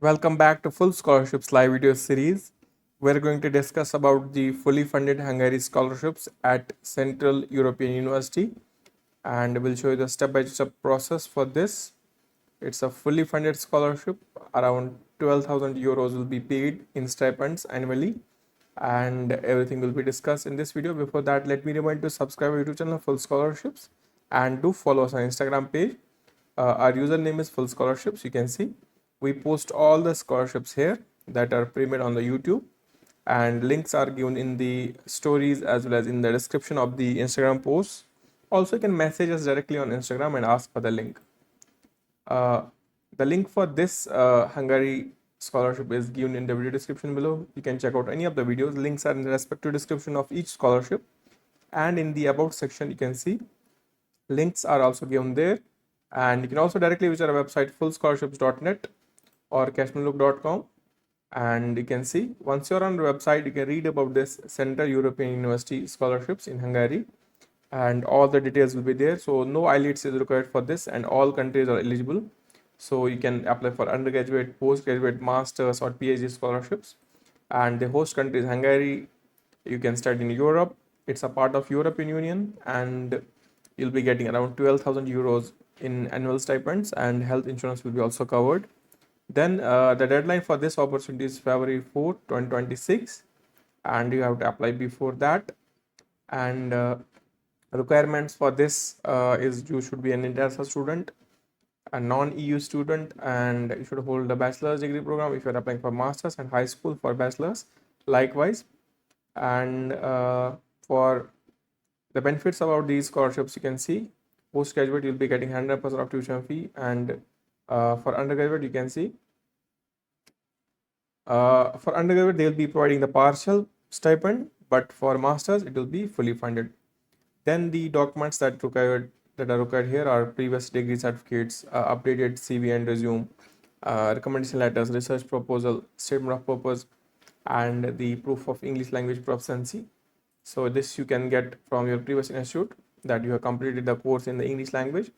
Welcome back to Full Scholarships live video series. We're going to discuss about the fully funded Hungary scholarships at Central European University, and we'll show you the step-by-step process for this. It's a fully funded scholarship. Around 12,000 euros will be paid in stipends annually, and everything will be discussed in this video. Before that, let me remind you to subscribe our YouTube channel Full Scholarships and do follow us on Instagram page. Our username is Full Scholarships. You can see we post all the scholarships here that are premiered on the YouTube, and links are given in the stories as well as in the description of the Instagram posts. Also, you can message us directly on Instagram and ask for the link. Uh, the link for this Hungary scholarship is given in the video description below. You can check out any of the videos. Links are in the respective description of each scholarship, and in the about section you can see links are also given there, and you can also directly visit our website fullscholarships.net or cashmanlook.com, and you can see once you're on the website you can read about this Central European University scholarships in Hungary, and all the details will be there. So no IELTS is required for this, and all countries are eligible. So you can apply for undergraduate, postgraduate, masters or PhD scholarships, and the host country is Hungary. You can study in Europe. It's a part of European Union, and you'll be getting around 12,000 euros in annual stipends, and health insurance will be also covered. Then the deadline for this opportunity is February 4th, 2026, and you have to apply before that. And requirements for this is you should be an international student, a non-EU student, and you should hold a bachelor's degree program if you're applying for masters, and high school for bachelor's likewise. And for the benefits about these scholarships, you can see postgraduate you'll be getting 100% of tuition fee, and for undergraduate you can see for undergraduate they'll be providing the partial stipend, but for masters it will be fully funded. Then the documents that are required here are previous degree certificates, updated CV and resume, recommendation letters, research proposal, statement of purpose, and the proof of English language proficiency. So this you can get from your previous institute that you have completed the course in the English language,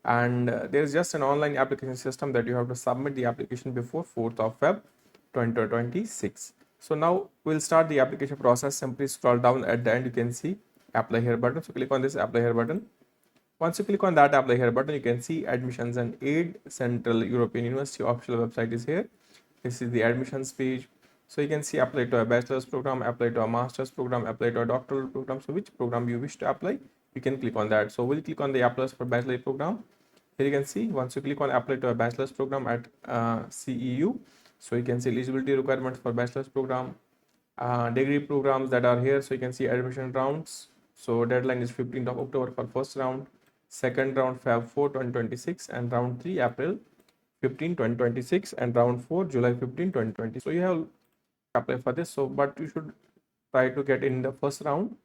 and there is just an online application system that you have to submit the application before 4th of Feb 2026. So now we'll start the application process. Simply scroll down at the end, you can see apply here button. So click on this apply here button. Once you click on that apply here button, you can see admissions and aid. Central European University official website is here. This is the admissions page. So you can see apply to a bachelor's program, apply to a master's program, apply to a doctoral program. So which program you wish to apply, you can click on that. So we'll click on the apply for bachelor program. Here you can see once you click on apply to a bachelor's program at CEU, so you can see eligibility requirements for bachelor's program, degree programs that are here. So you can see admission rounds. So deadline is 15th of October for first round, second round Feb 4 2026, and round 3 April 15 2026, and round 4 July 15 2020. So you have apply for this. So but you should try to get in the first round,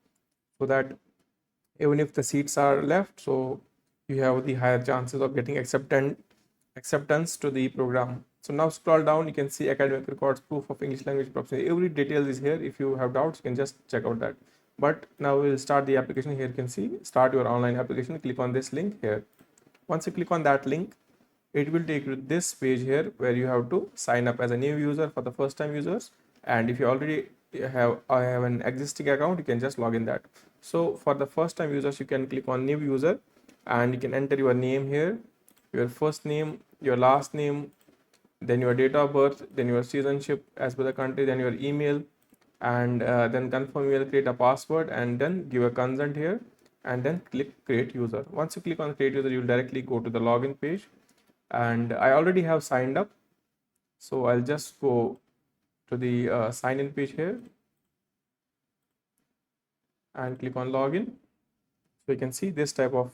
so that even if the seats are left, so you have the higher chances of getting acceptance to the program. So now scroll down, you can see academic records, proof of English language proficiency. Every detail is here. If you have doubts, you can just check out that. But now we'll start the application. Here you can see start your online application. Click on this link here. Once you click on that link, it will take you to this page here where you have to sign up as a new user for the first time users. And if you already have an existing account, you can just log in that. So for the first time users, you can click on new user, and you can enter your name here, your first name, your last name, then your date of birth, then your citizenship as per the country, then your email, and then confirm you will create a password, and then give a consent here, and then click create user. Once you click on create user, you will directly go to the login page, and I already have signed up, so I'll just go to the sign in page here and click on login. So you can see this type of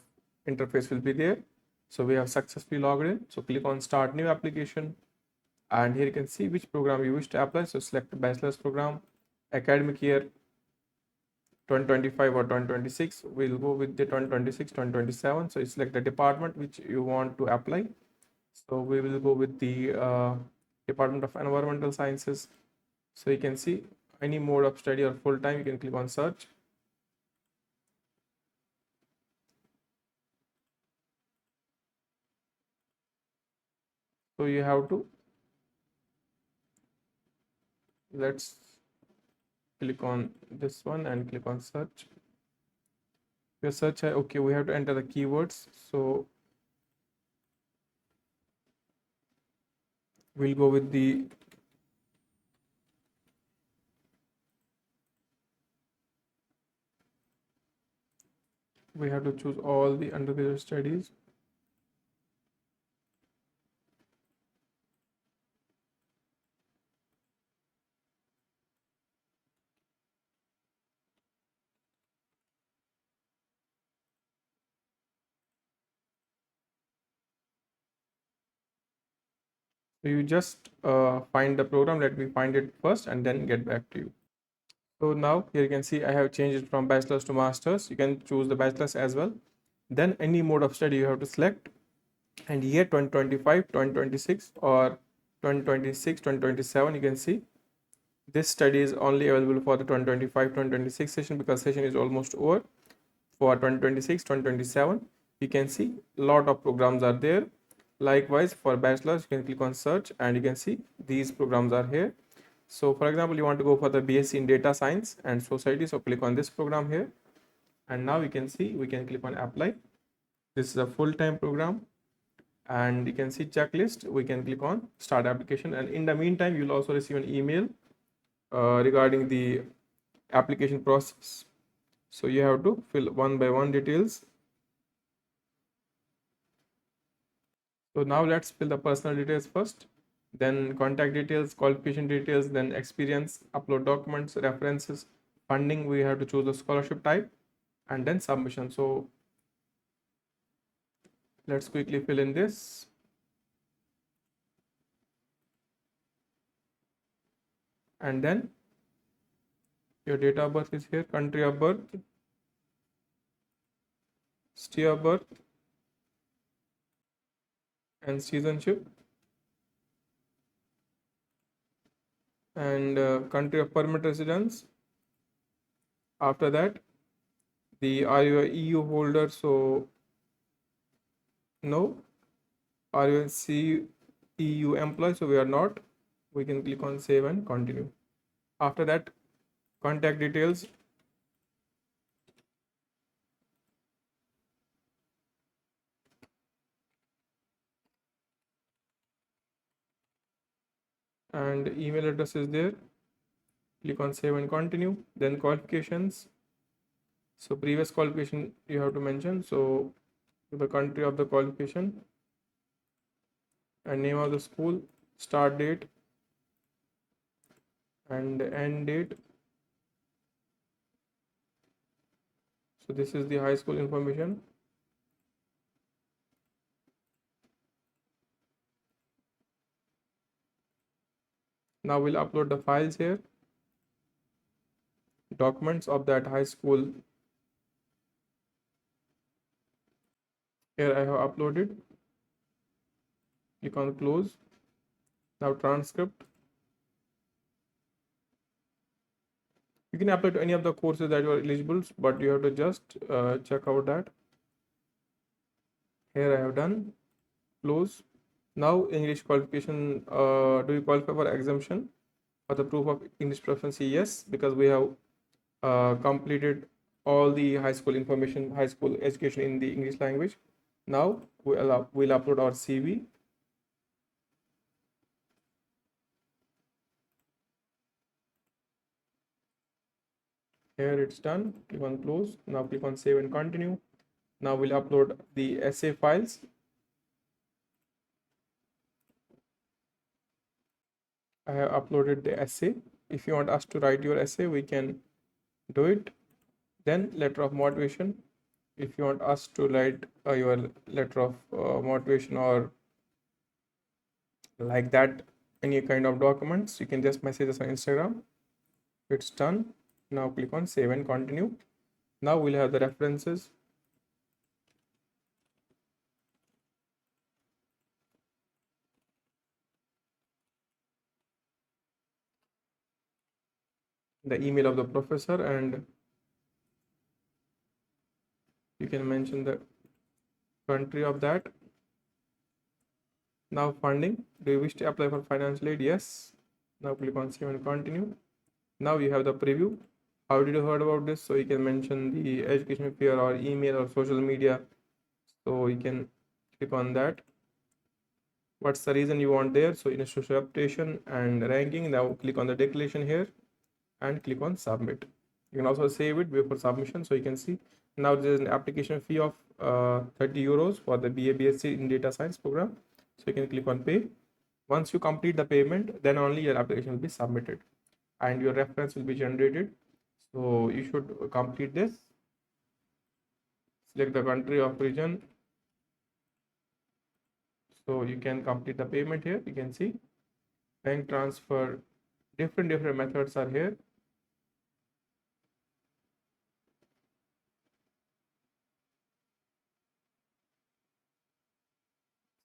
interface will be there. So we have successfully logged in. So click on start new application, and here you can see which program you wish to apply. So select bachelor's program, academic year 2025 or 2026. We'll go with the 2026 2027. So you select the department which you want to apply. So we will go with the Department of Environmental Sciences. So you can see any mode of study or full time, you can click on search. So you have to Let's click on this one and click on search. Your search, okay, we have to enter the keywords. So we'll go with the we have to choose all the undergraduate studies. So you just find the program. Let me find it first and then get back to you. So now here you can see I have changed it from bachelor's to master's. You can choose the bachelor's as well. Then any mode of study you have to select, and year 2025, 2026 or 2026, 2027, you can see this study is only available for the 2025, 2026 session because session is almost over. For 2026, 2027, you can see a lot of programs are there. Likewise, for bachelor's, you can click on search and you can see these programs are here. So for example, you want to go for the BSc in data science and society, so click on this program here, and now you can see we can click on apply. This is a full-time program, and you can see checklist. We can click on start application, and in the meantime you'll also receive an email regarding the application process. So you have to fill one by one details. So now let's fill the personal details first, then contact details, qualification details, then experience, upload documents, references, funding. We have to choose the scholarship type, and then submission. So let's quickly fill in this. And then your date of birth is here, country of birth, state of birth, and citizenship, and country of permanent residence. After that, are you a EU holder? So no. Are you a EU employee? So we are not. We can click on save and continue. After that, contact details. And email address is there. Click on save and continue. Then qualifications. So previous qualification you have to mention. So the country of the qualification and name of the school, start date and end date. So this is the high school information. Now we'll upload the files here, documents of that high school. Here I have uploaded. Click on close. Now transcript. You can apply to any of the courses that you are eligible, but you have to just check out that. Here I have done. Close. Now English qualification. Do you qualify for exemption for the proof of English proficiency? Yes, because we have completed all the high school information, high school education in the English language. Now we'll upload our CV. Here it's done. Click on close. Now click on save and continue. Now we'll upload the essay files. I have uploaded the essay. If you want us to write your essay, we can do it. Then letter of motivation. If you want us to write your letter of motivation or like that, any kind of documents, you can just message us on Instagram. It's done. Now click on save and continue. Now we'll have the references. The email of the professor, and you can mention the country of that. Now funding. Do you wish to apply for financial aid? Yes. Now click on save and continue. Now you have the preview. How did you heard about this? So you can mention the education fee or email or social media. So you can click on that. What's the reason you want there? So in a social reputation and ranking, now click on the declaration here and click on submit. You can also save it before submission. So you can see now there is an application fee of 30 euros for the BA BSc in data science program. So you can click on pay. Once you complete the payment, then only your application will be submitted and your reference will be generated. So you should complete this. Select the country of region. So you can complete the payment here. You can see bank transfer, different methods are here.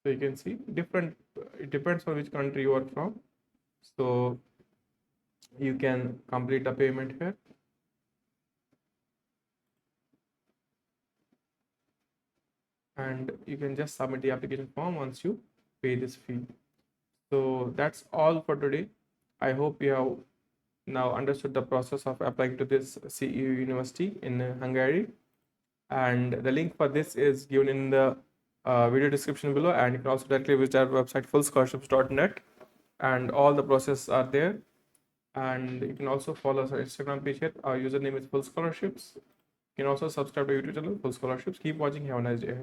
So you can see different, it depends on which country you are from. So you can complete the payment here. And you can just submit the application form once you pay this fee. So that's all for today. I hope you have now understood the process of applying to this CEU University in Hungary. And the link for this is given in the video description below, and you can also directly visit our website fullscholarships.net, and all the processes are there. And you can also follow us on Instagram page here. Our username is Full Scholarships. You can also subscribe to our YouTube channel Full Scholarships. Keep watching. Have a nice day.